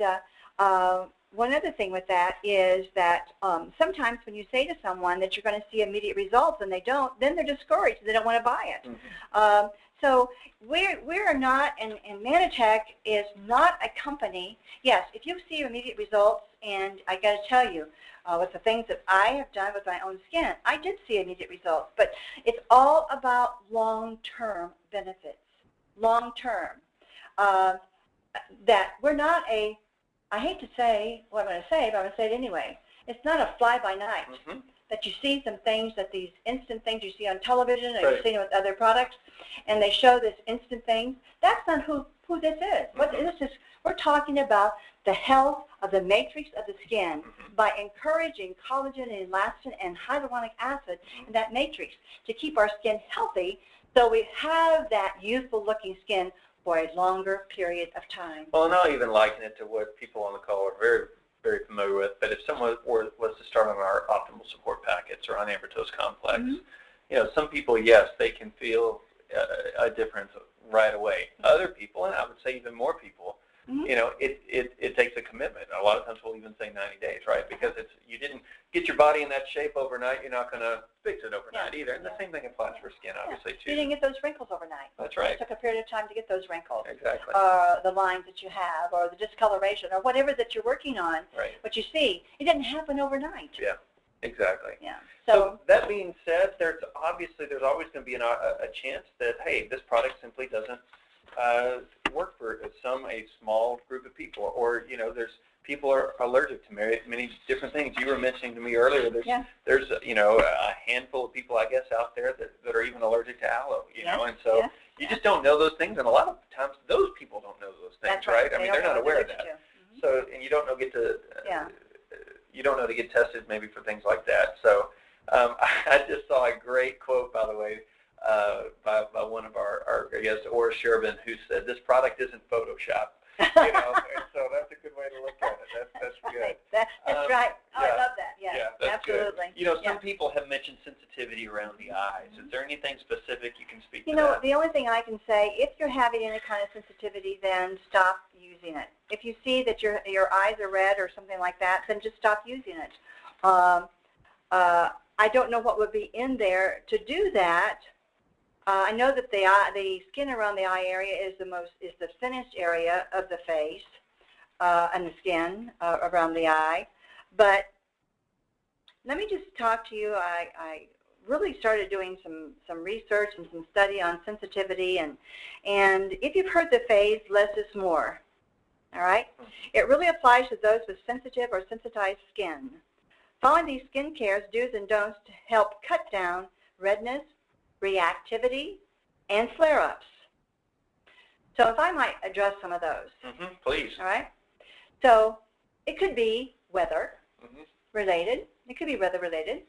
one other thing with that is that sometimes when you say to someone that you're going to see immediate results and they don't, then they're discouraged. They don't want to buy it. Mm-hmm. So we're not, and Manitech is not a company. Yes, if you see immediate results, and I got to tell you, with the things that I have done with my own skin, I did see immediate results. But it's all about long-term benefits. Long-term. That we're not a, I hate to say what I'm going to say, but I'm going to say it anyway. It's not a fly-by-night. Mm-hmm. That you see some things, that these instant things you see on television, or you've seen it with other products, and they show this instant thing. That's not who this is. Mm-hmm. What this is, we're talking about the health of the matrix of the skin by encouraging collagen and elastin and hyaluronic acid in that matrix to keep our skin healthy, so we have that youthful-looking skin for a longer period of time. Well, and I'll even liken it to what people on the call are very familiar with, but if someone was to start on our optimal support packets or on Ambertose Complex, you know, some people, yes, they can feel a difference right away. Other people, and I would say even more people, you know, it takes a commitment. A lot of times we'll even say 90 days, right? Because you didn't get your body in that shape overnight, you're not going to fix it overnight either. And the same thing applies for skin, obviously, too. You didn't get those wrinkles overnight. That's right. It took a period of time to get those wrinkles. Exactly. The lines that you have, or the discoloration, or whatever that you're working on. Right. But you see, it didn't happen overnight. Yeah, exactly. Yeah. So that being said, there's always going to be a chance that, hey, this product simply doesn't work for a small group of people, or, you know, there's people are allergic to many different things. You were mentioning to me earlier, there's you know, a handful of people, I guess, out there that are even allergic to aloe, you know, and so you just don't know those things, and a lot of times those people don't know those things, right? I mean, they're not aware of that. So, and you don't know you don't know to get tested maybe for things like that. So I just saw a great quote, by the way, by one of our I guess, Ora Sherbin, who said, "This product isn't Photoshop." You know, and so that's a good way to look at it. That's good. That's right. Oh, I love that. Yeah, that's absolutely. Good. You know, some people have mentioned sensitivity around the eyes. Is there anything specific you can speak to? You know, the only thing I can say, if you're having any kind of sensitivity, then stop using it. If you see that your eyes are red or something like that, then just stop using it. I don't know what would be in there to do that. I know that the skin around the eye area is the thinnest area of the face and the skin around the eye. But let me just talk to you. I really started doing some research and some study on sensitivity, and if you've heard the phrase "less is more," all right, it really applies to those with sensitive or sensitized skin. Following these skin cares, do's and don'ts to help cut down redness, reactivity, and flare-ups. So if I might address some of those. Please. All right. So it could be weather related. It could be weather related.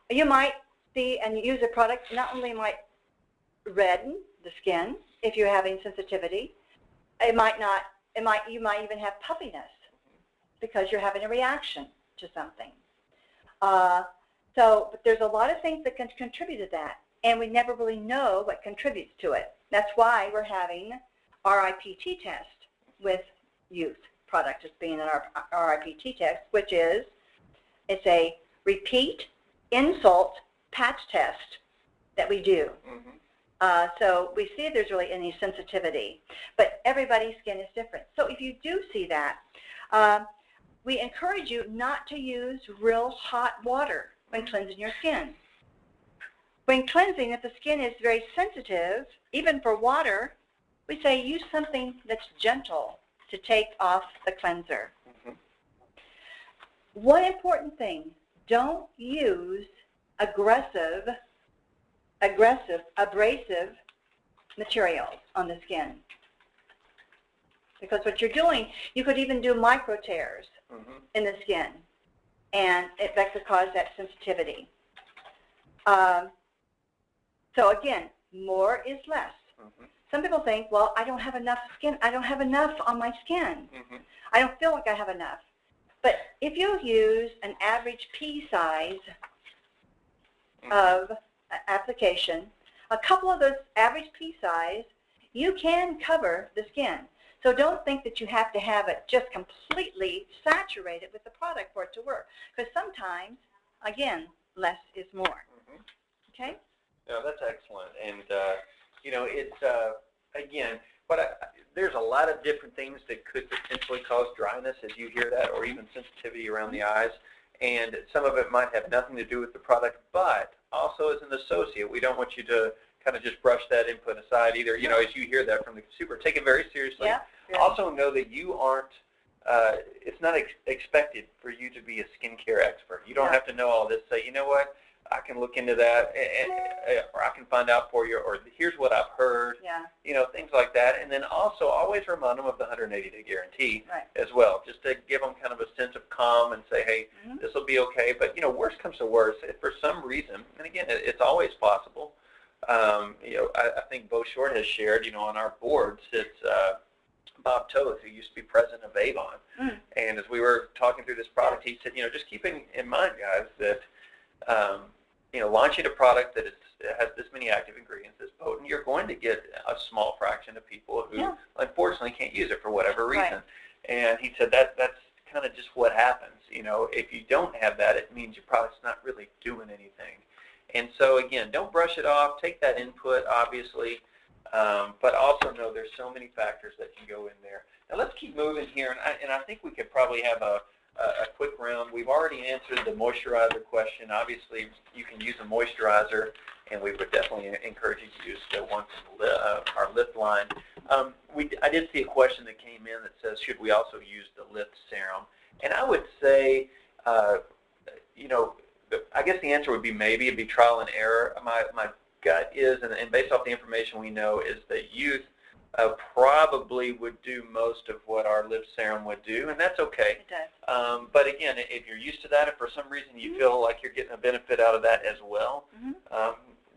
You might see and use a product not only might redden the skin if you're having sensitivity. It might not. You might even have puffiness because you're having a reaction to something. But there's a lot of things that can contribute to that, and we never really know what contributes to it. That's why we're having RIPT test with youth product as being an RIPT test, which is it's a repeat insult patch test that we do. So we see if there's really any sensitivity, but everybody's skin is different. So if you do see that, we encourage you not to use real hot water when cleansing your skin. When cleansing, if the skin is very sensitive, even for water, we say use something that's gentle to take off the cleanser. One important thing, don't use abrasive materials on the skin. Because what you're doing, you could even do micro tears in the skin, and that could cause that sensitivity. So again, more is less. some people think, well, I don't have enough skin. I don't have enough on my skin. Mm-hmm. I don't feel like I have enough. But if you use an average pea size of application, a couple of those average pea size, you can cover the skin. So don't think that you have to have it just completely saturated with the product for it to work. Because sometimes, again, less is more. Mm-hmm. Okay? No, that's excellent. And, it's, again, there's a lot of different things that could potentially cause dryness, as you hear that, or even sensitivity around the eyes. And some of it might have nothing to do with the product, but also as an associate, we don't want you to kind of just brush that input aside either. As you hear that from the consumer, take it very seriously. Yeah. Also know that you aren't, it's not expected for you to be a skincare expert. You don't have to know all this. Say, you know what, I can look into that, or I can find out for you, or here's what I've heard, things like that. And then also always remind them of the 180-day guarantee as well, just to give them kind of a sense of calm and say, hey, this will be okay. But, worst comes to worst, if for some reason, and again, it's always possible, I think Bo Short has shared, on our board sits Bob Toth, who used to be president of Avon. And as we were talking through this product, he said, just keeping in mind, guys, that, launching a product that has this many active ingredients, this potent, you're going to get a small fraction of people who, unfortunately, can't use it for whatever reason. And he said that's kind of just what happens. If you don't have that, it means your product's not really doing anything. And so, again, don't brush it off. Take that input, obviously, but also know there's so many factors that can go in there. Now, let's keep moving here, and I think we could probably have a quick round. We've already answered the moisturizer question. Obviously, you can use a moisturizer, and we would definitely encourage you to use the one from our lift line. I did see a question that came in that says, should we also use the lift serum? And I would say, I guess the answer would be maybe. It'd be trial and error. My gut is, and based off the information we know, is that youth probably would do most of what our lift serum would do, and that's okay. It does. But again, if you're used to that, if for some reason you feel like you're getting a benefit out of that as well,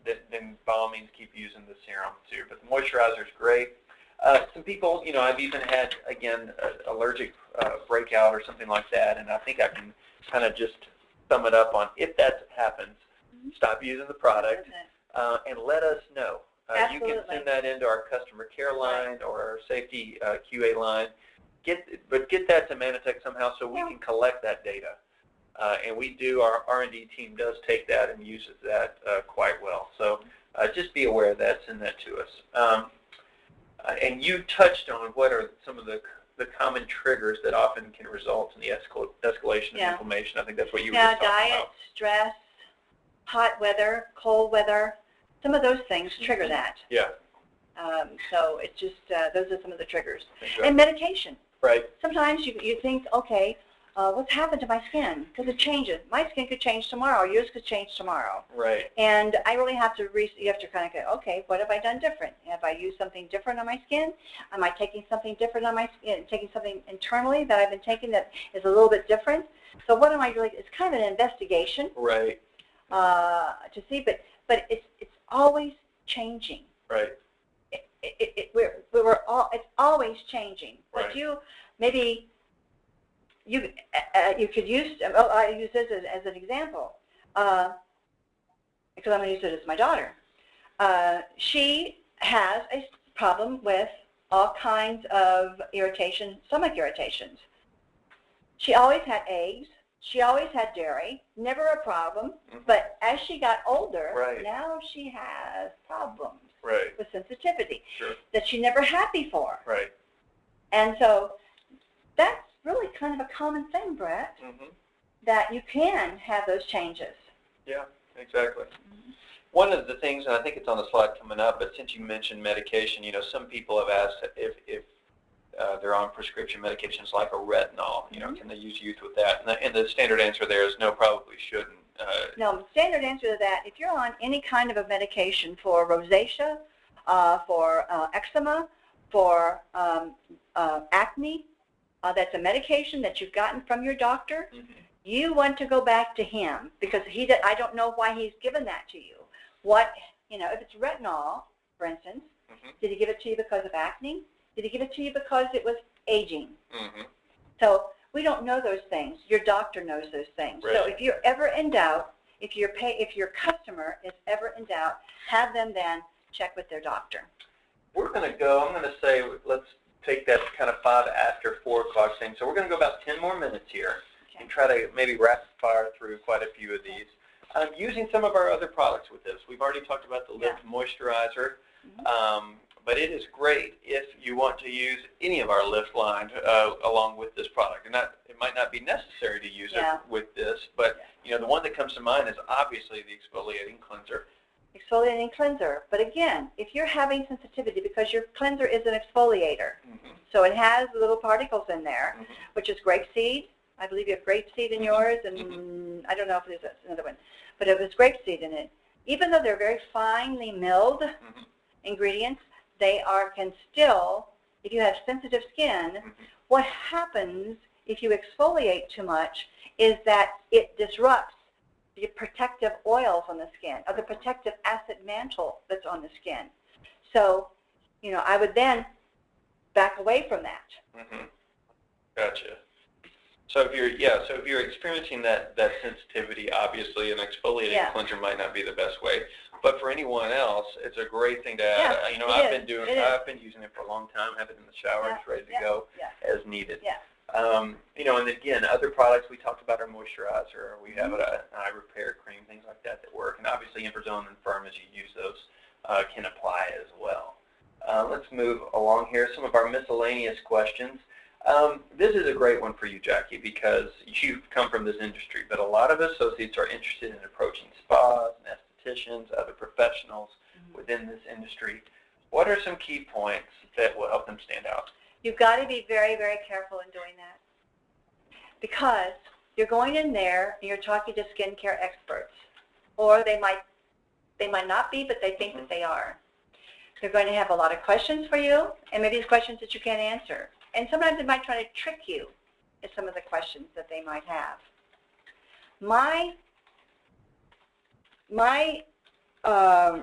then by all means keep using the serum too. But the moisturizer is great. Some people, I've even had, again, allergic breakout or something like that, and I think I can kind of just sum it up on, if that happens, stop using the product and let us know. You can send that into our customer care line or our safety QA line. Get that to Manatech somehow so we can collect that data. And we do, our R&D team does take that and uses that quite well. So just be aware of that, send that to us. And you touched on what are some of the common triggers that often can result in the escalation of inflammation. I think that's what you were just talking diet, about. stress, hot weather, cold weather. Some of those things trigger that. Yeah. So it's just, those are some of the triggers. Exactly. And medication. Right. Sometimes you think, okay, what's happened to my skin? Because it changes. My skin could change tomorrow. Yours could change tomorrow. Right. And I really have to, you have to kind of go, okay, what have I done different? Have I used something different on my skin? Am I taking something different on my skin, taking something internally that I've been taking that is a little bit different? So what am I doing? It's kind of an investigation. Right. To see, but it's always changing. Right. It's always changing. Right. But you could use, I use this as an example, because I'm going to use it as my daughter. She has a problem with all kinds of irritation, stomach irritations. She always had eggs. She always had dairy, never a problem. But as she got older, now she has problems with sensitivity that she never had before. Right. And so that's really kind of a common thing, Brett, that you can have those changes. Yeah, exactly. One of the things, and I think it's on the slide coming up, but since you mentioned medication, some people have asked if they're on prescription medications like a retinol, can they use youth with that? And the standard answer there is no, probably shouldn't. No, standard answer to that, if you're on any kind of a medication for rosacea, for eczema, for acne, that's a medication that you've gotten from your doctor, you want to go back to him because I don't know why he's given that to you. If it's retinol, for instance, Mm-hmm. Did he give it to you because of acne? Did he give it to you because it was aging? Mm-hmm. So we don't know those things. Your doctor knows those things. Right. So if you're ever in doubt, if your customer is ever in doubt, have them then check with their doctor. We're going to go, I'm going to say, let's take that kind of 5 after 4 o'clock thing. So we're going to go about 10 more minutes here and try to maybe rapid fire through quite a few of these. Using some of our other products with this. We've already talked about the Lift Moisturizer, but it is great if you want to use any of our Lift line along with this product. And it might not be necessary to use it with this, but you know, the one that comes to mind is obviously the exfoliating cleanser. Exfoliating cleanser. But again, if you're having sensitivity, because your cleanser is an exfoliator, so it has little particles in there, which is grapeseed. I believe you have grapeseed in yours, and I don't know if there's another one, but it was grapeseed in it. Even though they're very finely milled ingredients, they can still, if you have sensitive skin, what happens if you exfoliate too much is that it disrupts the protective oils on the skin, or the protective acid mantle that's on the skin. So, you know, I would then back away from that. Gotcha. So if you're experiencing that sensitivity, obviously an exfoliating cleanser might not be the best way. But for anyone else, it's a great thing to add. You know, I've been using it for a long time. Have it in the shower, it's ready to go as needed. You know, and again, other products we talked about our moisturizer. We have an eye repair cream, things like that work. And obviously, Infrazone and Firm, as you use those, can apply as well. Let's move along here. Some of our miscellaneous questions. This is a great one for you, Jackie, because you've come from this industry, but a lot of associates are interested in approaching spas and estheticians, other professionals within this industry. What are some key points that will help them stand out? You've got to be very, very careful in doing that, because you're going in there and you're talking to skincare experts, or they might not be, but they think that they are. They're going to have a lot of questions for you, and maybe it's questions that you can't answer. And sometimes they might try to trick you in some of the questions that they might have. My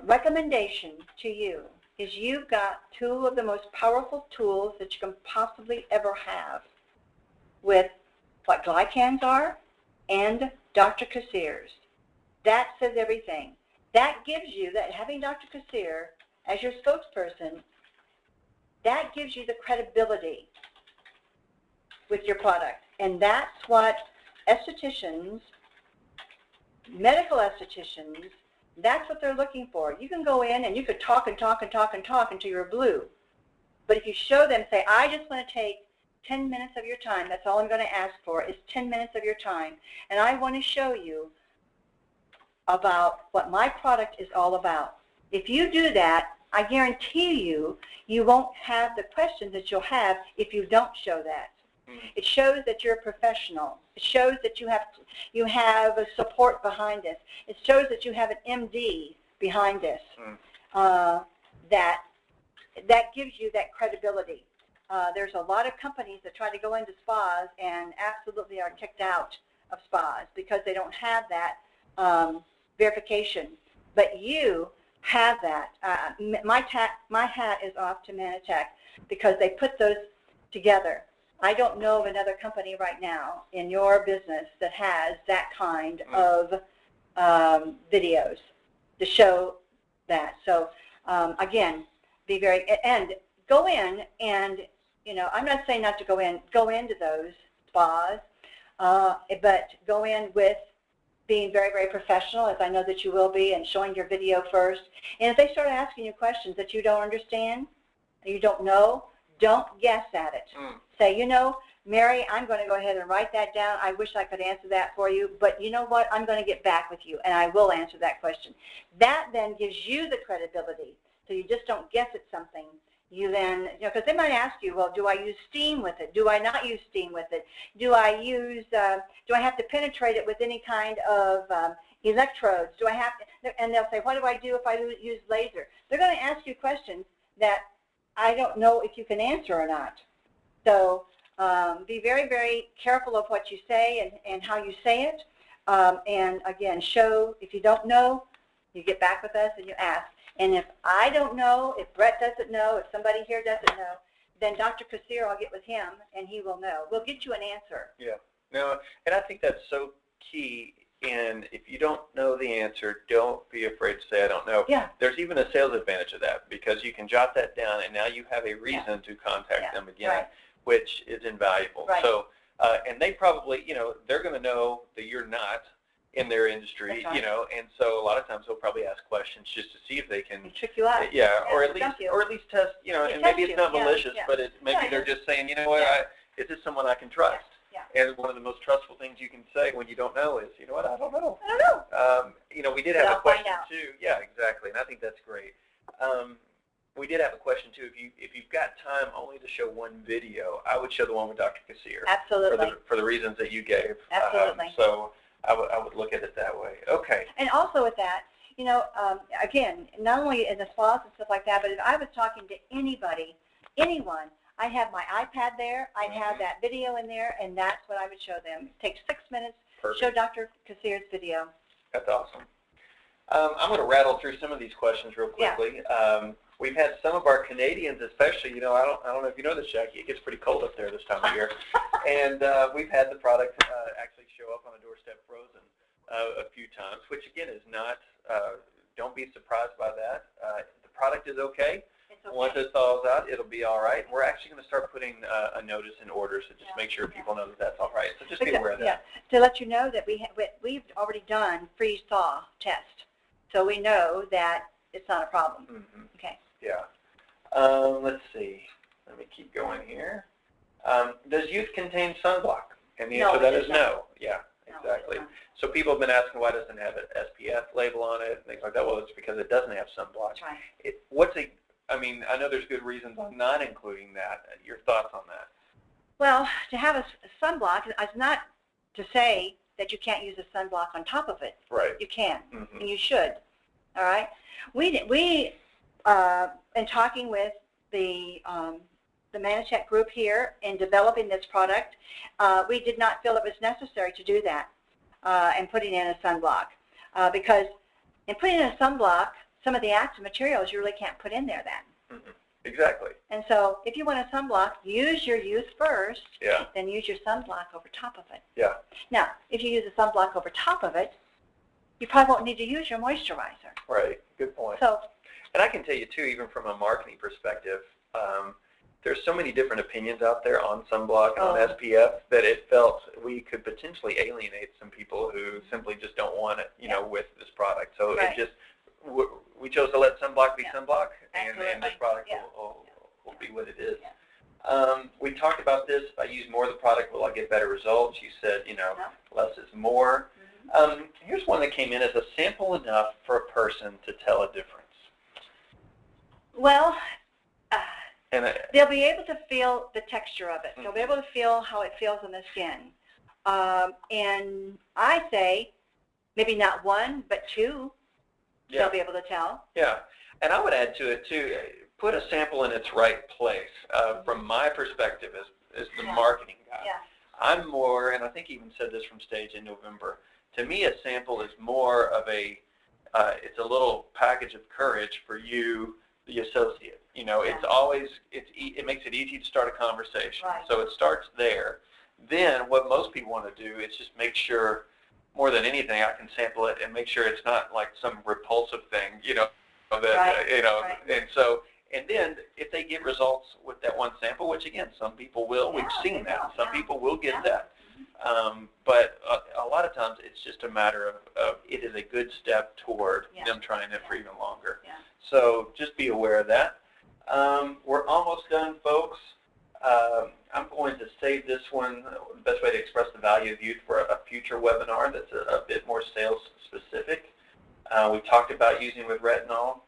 recommendation to you is you've got 2 of the most powerful tools that you can possibly ever have with what glycans are and Dr. Kassir's. That says everything. That gives you, that having Dr. Kassir as your spokesperson, that gives you the credibility with your product. And that's what estheticians, medical estheticians, that's what they're looking for. You can go in and you could talk and talk and talk and talk until you're blue. But if you show them, say, I just want to take 10 minutes of your time, that's all I'm going to ask for is 10 minutes of your time, and I want to show you about what my product is all about. If you do that, I guarantee you, you won't have the questions that you'll have if you don't show that. It shows that you're a professional. It shows that you have a support behind this. It shows that you have an MD behind this. That gives you that credibility. There's a lot of companies that try to go into spas and absolutely are kicked out of spas because they don't have that verification. But you have that. My hat is off to Manatech because they put those together. I don't know of another company right now in your business that has that kind of videos to show that. So again, be very, and go in and, you know, I'm not saying not to go into those spas, but go in with being very, very professional, as I know that you will be, and showing your video first. And if they start asking you questions that you don't understand, you don't know, don't guess at it. Say, you know, Mary, I'm going to go ahead and write that down. I wish I could answer that for you, but you know what? I'm going to get back with you, and I will answer that question. That then gives you the credibility, so you just don't guess at something. You then, you know, because they might ask you, well, do I use steam with it? Do I not use steam with it? Do I have to penetrate it with any kind of electrodes? Do I have to, and they'll say, what do I do if I use laser? They're going to ask you questions that I don't know if you can answer or not. So be very, very careful of what you say and how you say it. And again, show, if you don't know, you get back with us and you ask. And if I don't know, if Brett doesn't know, if somebody here doesn't know, then Dr. Kassir, I'll get with him, and he will know. We'll get you an answer. Yeah. No, and I think that's so key. And if you don't know the answer, don't be afraid to say, I don't know. Yeah. There's even a sales advantage of that because you can jot that down, and now you have a reason to contact them again, which is invaluable. Right. So, and they probably, they're going to know that you're not in their industry, and so a lot of times they'll probably ask questions just to see if they can trick you out. Yeah, or at least test, and maybe it's not malicious, but maybe they're just saying, you know what, is this someone I can trust? Yeah. And one of the most trustful things you can say when you don't know is, you know what, I don't know. I don't know. We did have a question too. Yeah, exactly, and I think that's great. We did have a question too. If you've got time only to show one video, I would show the one with Dr. Kassir. Absolutely. For the reasons that you gave. Absolutely. So I would look at it that way. Okay. And also with that, again, not only in the spas and stuff like that, but if I was talking to anyone, I'd have my iPad there, I'd have that video in there, and that's what I would show them. It takes 6 minutes. Perfect. Show Dr. Kassir's video. That's awesome. I'm going to rattle through some of these questions real quickly. Yeah. We've had some of our Canadians, especially. I don't know if you know this, Jackie. It gets pretty cold up there this time of year, and we've had the product actually show up on a doorstep frozen a few times, which again is not. Don't be surprised by that. The product is okay. It's okay. Once it thaws out, it'll be all right. We're actually going to start putting a notice in orders to just make sure people know that that's all right. So just be aware of that. Yeah. To let you know that we've already done freeze-thaw test, so we know that it's not a problem. Mm-hmm. Okay. Yeah. Let's see. Let me keep going here. Does youth contain sunblock? And the answer to that is no. Yeah, exactly. So people have been asking why doesn't it have an SPF label on it and things like that. Well, it's because it doesn't have sunblock. That's right. I know there's good reasons on not including that. Your thoughts on that? Well, to have a sunblock is not to say that you can't use a sunblock on top of it. Right. You can, mm-hmm. and you should. All right. We in talking with the Manitech group here in developing this product, we did not feel it was necessary to do that and putting in a sunblock because in putting in a sunblock, some of the active materials you really can't put in there then. Mm-hmm. Exactly. And so if you want a sunblock, use your youth first, yeah. then use your sunblock over top of it. Yeah. Now, if you use a sunblock over top of it, you probably won't need to use your moisturizer. Right. Good point. So, and I can tell you, too, even from a marketing perspective, there's so many different opinions out there on sunblock and on SPF that it felt we could potentially alienate some people who simply just don't want it, with this product. So it just, we chose to let sunblock be sunblock, and this product will be what it is. Yeah. We talked about this. If I use more of the product, will I get better results? You said, less is more. Mm-hmm. Here's one that came in as a sample enough for a person to tell a difference. Well, they'll be able to feel the texture of it. Mm-hmm. They'll be able to feel how it feels on the skin. And I say maybe not one, but two. They'll be able to tell. Yeah, and I would add to it, too, put a sample in its right place. From my perspective as the marketing guy, I'm more, and I think he even said this from stage in November, to me a sample is more of it's a little package of courage for you, the associate. It's always, it makes it easy to start a conversation. Right. So it starts there. Then what most people want to do is just make sure, more than anything, I can sample it and make sure it's not like some repulsive thing, and then if they get results with that one sample, which again, some people will, we've seen that, some people will get that, but a lot of times it's just a matter of it is a good step toward them trying it for even longer. Yeah. So just be aware of that. We're almost done, folks. I'm going to save this one, the best way to express the value of youth, for a future webinar that's a bit more sales specific. We talked about using with retinol.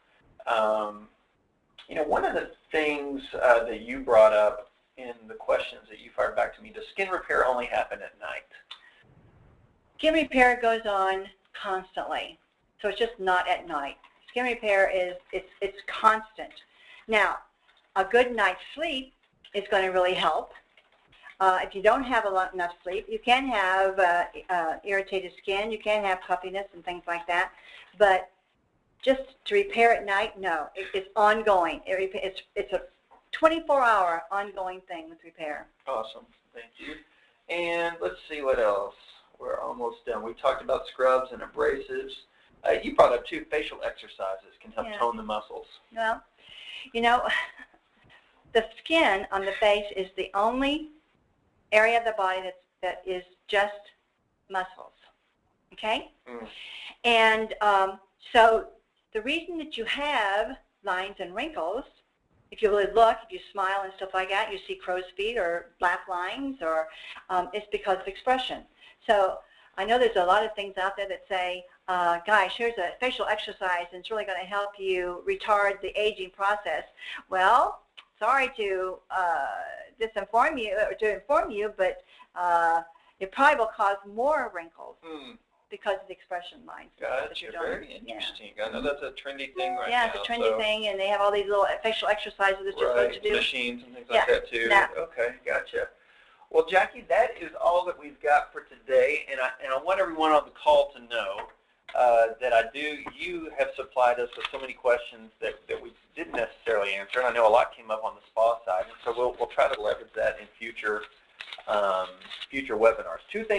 One of the things that you brought up in the questions that you fired back to me, does skin repair only happen at night? Skin repair goes on constantly, so it's just not at night. Skin repair it's constant. Now, a good night's sleep is going to really help. If you don't have enough sleep, you can have irritated skin, you can have puffiness and things like that, but just to repair at night, no. It's ongoing. It's a 24-hour ongoing thing with repair. Awesome. Thank you. And let's see what else. We're almost done. We talked about scrubs and abrasives. You brought up two facial exercises can help tone the muscles. Well, you know, the skin on the face is the only area of the body that is just muscles. Okay? Mm. And so the reason that you have lines and wrinkles, if you really look, if you smile and stuff like that, you see crow's feet or black lines, or it's because of expression. So I know there's a lot of things out there that say, gosh, here's a facial exercise and it's really going to help you retard the aging process. Well, sorry to inform you, but it probably will cause more wrinkles because of the expression lines. Gotcha. Very interesting. I know that's a trendy thing right now. Yeah, it's a trendy thing, and they have all these little facial exercises that you're supposed to do. Machines and things like that too. Yeah. Okay, gotcha. Well, Jackie, that is all that we've got for today, and I want everyone on the call to know that you have supplied us with so many questions that we didn't necessarily answer, and I know a lot came up on the spa side, and so we'll try to leverage that in future webinars. Two things